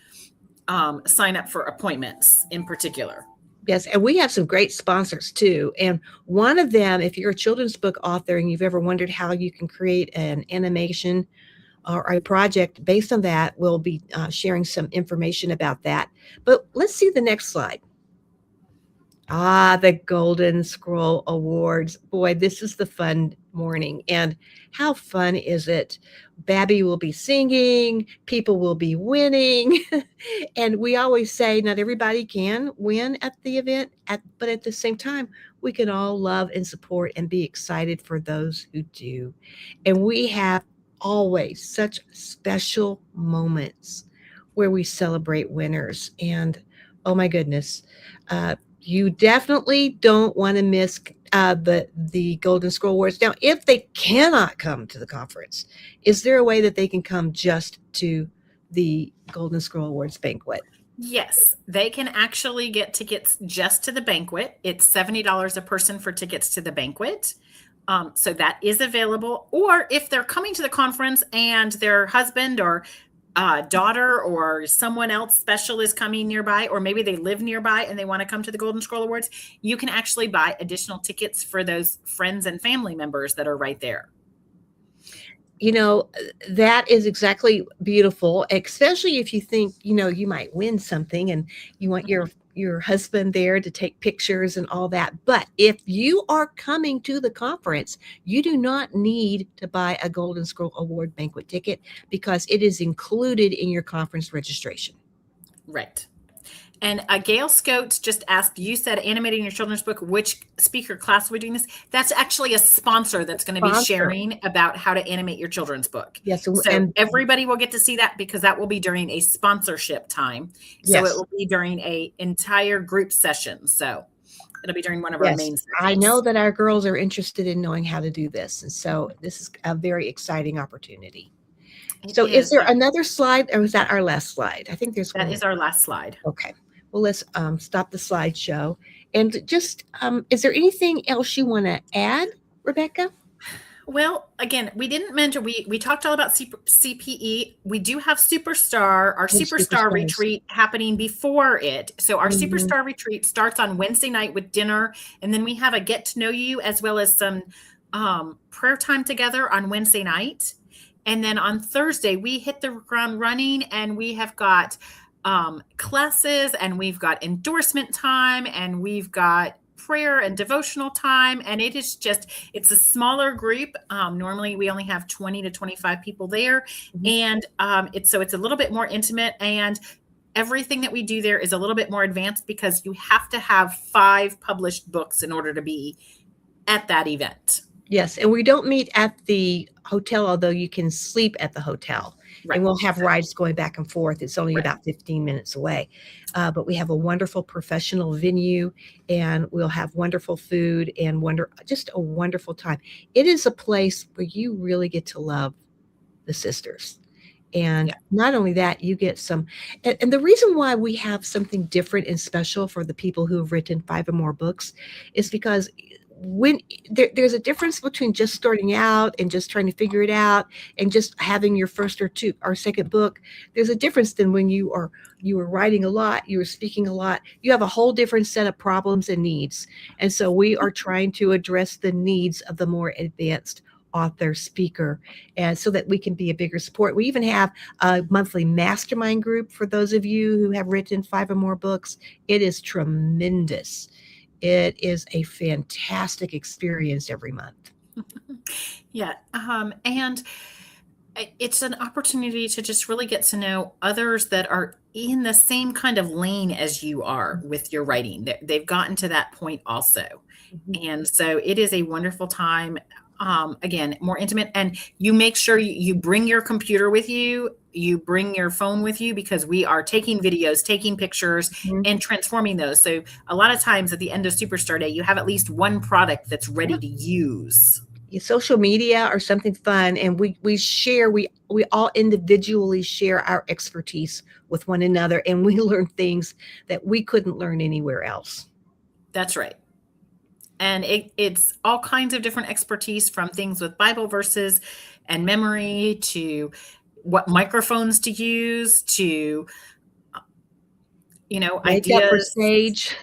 sign up for appointments in particular. Yes, and we have some great sponsors too. And one of them, if you're a children's book author and you've ever wondered how you can create an animation or a project based on that, we'll be sharing some information about that. But let's see the next slide. The Golden Scroll Awards. Boy, this is the fun morning. And how fun is it? Babby will be singing, people will be winning. And we always say not everybody can win at the event, but at the same time, we can all love and support and be excited for those who do. And we have always such special moments where we celebrate winners. And oh my goodness, you definitely don't want to miss the Golden Scroll Awards. Now, if they cannot come to the conference, is there a way that they can come just to the Golden Scroll Awards banquet? Yes, they can actually get tickets just to the banquet. It's $70 a person for tickets to the banquet. So that is available. Or if they're coming to the conference and their husband or daughter or someone else special is coming nearby, or maybe they live nearby and they want to come to the Golden Scroll Awards, you can actually buy additional tickets for those friends and family members that are right there. You know, that is exactly beautiful, especially if you think, you might win something and you want your husband there to take pictures and all that. But if you are coming to the conference, you do not need to buy a Golden Scroll Award banquet ticket because it is included in your conference registration. Right. And Gail Scotes just asked, you said animating your children's book, which speaker class are we doing this? That's actually a sponsor that's going to be sharing about how to animate your children's book. Yes. So everybody will get to see that because that will be during a sponsorship time. So it will be during a entire group session. So it'll be during one of our main sessions. I know that our girls are interested in knowing how to do this. And so this is a very exciting opportunity. So is there another slide, or is that our last slide? I think there's one. That is our last slide. Okay. Well, let's stop the slideshow. And just, is there anything else you want to add, Rebecca? Well, again, we didn't mention, we talked all about CPE. We do have Superstar, our Superstar retreat happening before it. So our Superstar retreat starts on Wednesday night with dinner. And then we have a get to know you as well as some prayer time together on Wednesday night. And then on Thursday, we hit the ground running, and we have got classes, and we've got endorsement time, and we've got prayer and devotional time. And it's a smaller group. Normally we only have 20 to 25 people there. And it's a little bit more intimate, and everything that we do there is a little bit more advanced because you have to have 5 published books in order to be at that event. Yes, and we don't meet at the hotel, although you can sleep at the hotel. Right. And we'll have rides going back and forth. It's only Right. about 15 minutes away. But we have a wonderful professional venue, and we'll have wonderful food and just a wonderful time. It is a place where you really get to love the sisters. And Yeah. not only that, you get some, and the reason why we have something different and special for the people who have written 5 or more books is because when there's a difference between just starting out and just trying to figure it out and just having your first or two or second book. There's a difference than when you are writing a lot, you are speaking a lot, you have a whole different set of problems and needs. And so we are trying to address the needs of the more advanced author speaker, and so that we can be a bigger support. We even have a monthly mastermind group for those of you who have written 5 or more books. It is tremendous. It is a fantastic experience every month. Yeah. And it's an opportunity to just really get to know others that are in the same kind of lane as you are with your writing. They've gotten to that point also. Mhm. And so it is a wonderful time. Again, more intimate. And you make sure you bring your computer with you, you bring your phone with you, because we are taking videos, taking pictures, Mhm. and transforming those. So a lot of times at the end of Superstar Day, you have at least one product that's ready to use. Social media or something fun, and we share, we all individually share our expertise with one another, and we learn things that we couldn't learn anywhere else. That's right. And it's all kinds of different expertise, from things with Bible verses and memory to what microphones to use to, Makeup or ideas. stage.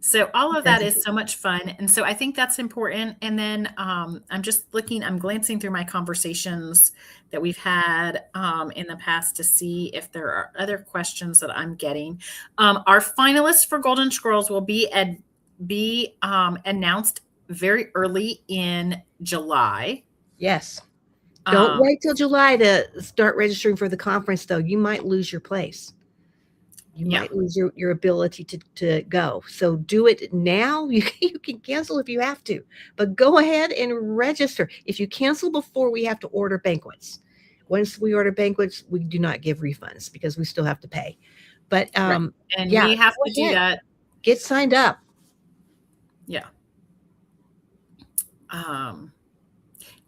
So all of that That's is so much fun. And so I think that's important. And then I'm glancing through my conversations that we've had in the past to see if there are other questions that I'm getting. Our finalists for Golden Scrolls will be announced very early in July. Yes. Don't Um, wait till July to start registering for the conference, though. You might lose your place. You yeah, might lose your ability to go. So do it now. You can cancel if you have to, but go ahead and register. If you cancel before we have to order banquets, once we order banquets, we do not give refunds because we still have to pay. But right. And yeah, we have to go do ahead, that. get signed up. Yeah.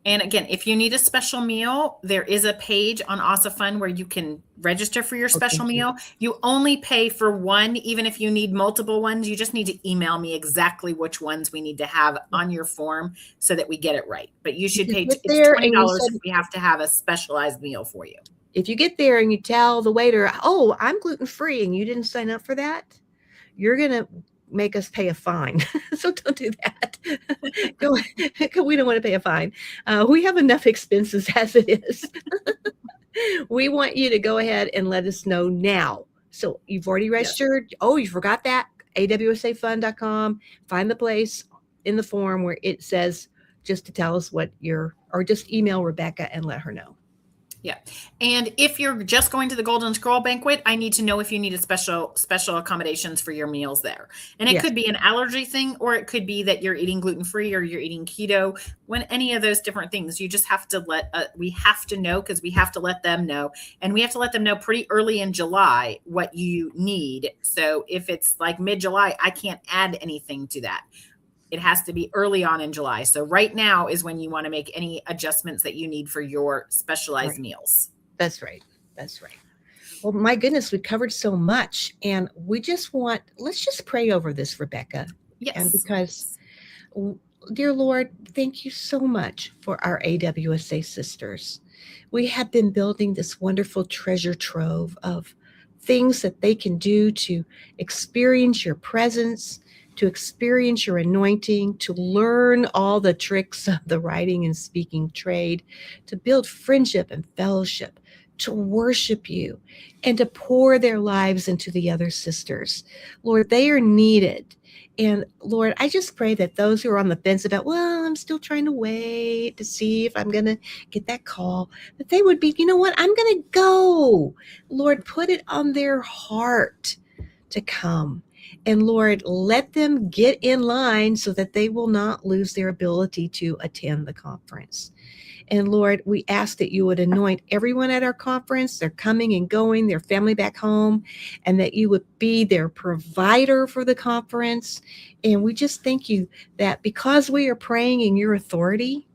And again, if you need a special meal, there is a page on AWSA Fund where you can register for your Oh, special thank you. meal. You only pay for one, even if you need multiple ones. You just need to email me exactly which ones we need to have on your form so that we get it right. But you should If you pay, get it's there and you $20 if said, we have to have a specialized meal for you. if you get there and you tell the waiter, "Oh, I'm gluten free," and you didn't sign up for that, you're gonna make us pay a fine. So don't do that. We don't want to pay a fine. We have enough expenses as it is. We want you to go ahead and let us know now. So you've already Yes. registered. Oh, you forgot that. AWSAfund.com. Find the place in the form where it says just to tell us or just email Rebecca and let her know. Yeah. And if you're just going to the Golden Scroll banquet, I need to know if you need a special accommodations for your meals there. And it Yes. could be an allergy thing, or it could be that you're eating gluten-free or you're eating keto. When any of those different things, you just have to we have to know, because we have to let them know. And we have to let them know pretty early in July what you need. So if it's like mid-July, I can't add anything to that. It has to be early on in July. So right now is when you want to make any adjustments that you need for your specialized Right. meals. That's right. That's right. Well, my goodness, we covered so much, and let's just pray over this, Rebecca. And Yes. because, dear Lord, thank you so much for our AWSA sisters. We have been building this wonderful treasure trove of things that they can do to experience your presence, to experience your anointing, to learn all the tricks of the writing and speaking trade, to build friendship and fellowship, to worship you, and to pour their lives into the other sisters. Lord, they are needed. And Lord, I just pray that those who are on the fence about, well, I'm still trying to wait to see if I'm going to get that call, that they would be, you know what, I'm going to go. Lord, put it on their heart to come. And Lord, let them get in line so that they will not lose their ability to attend the conference. And Lord, we ask that you would anoint everyone at our conference, they're coming and going, their family back home, and that you would be their provider for the conference. And we just thank you that because we are praying in your authority,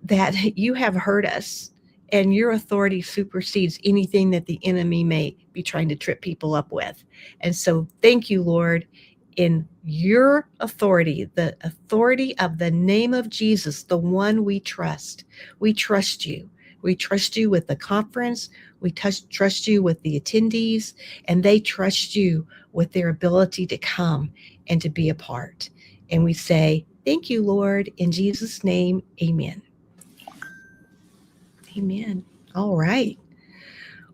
that you have heard us, and your authority supersedes anything that the enemy may be trying to trip people up with. And so thank you, Lord, in your authority, the authority of the name of Jesus, the one we trust. We trust you. We trust you with the conference. We trust you with the attendees, and they trust you with their ability to come and to be a part. And we say, thank you, Lord, in Jesus' name, amen. Amen. All right.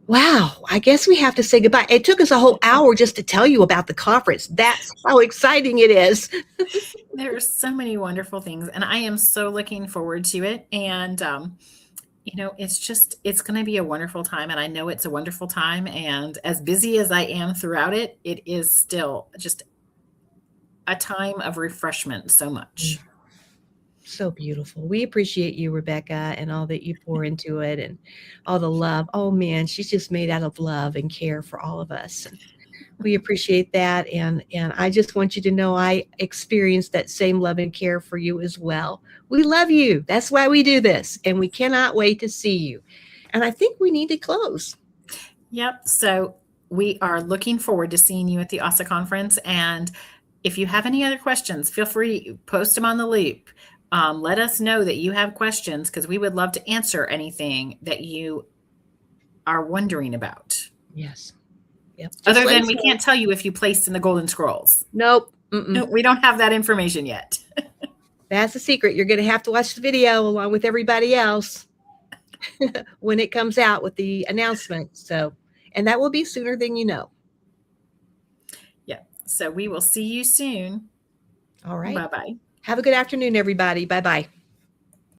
Wow. I guess we have to say goodbye. It took us a whole hour just to tell you about the conference. That's how exciting it is. There are so many wonderful things, and I am so looking forward to it. And, it's going to be a wonderful time. And I know it's a wonderful time. And as busy as I am throughout it, it is still just a time of refreshment so much. So beautiful. We appreciate you, Rebecca, and all that you pour into it and all the love. Oh man, she's just made out of love and care for all of us. And we appreciate that. And I just want you to know I experienced that same love and care for you as well. We love you. That's why we do this. And we cannot wait to see you. And I think we need to close. Yep. So we are looking forward to seeing you at the AWSA conference. And if you have any other questions, feel free to post them on the loop. Let us know that you have questions, because we would love to answer anything that you are wondering about. Yes. Yep. Other than we can't tell you if you placed in the Golden Scrolls. Nope. No, we don't have that information yet. That's a secret. You're going to have to watch the video along with everybody else when it comes out with the announcement. So, and that will be sooner than you know. Yeah. So we will see you soon. All right. Bye-bye. Have a good afternoon, everybody. Bye-bye.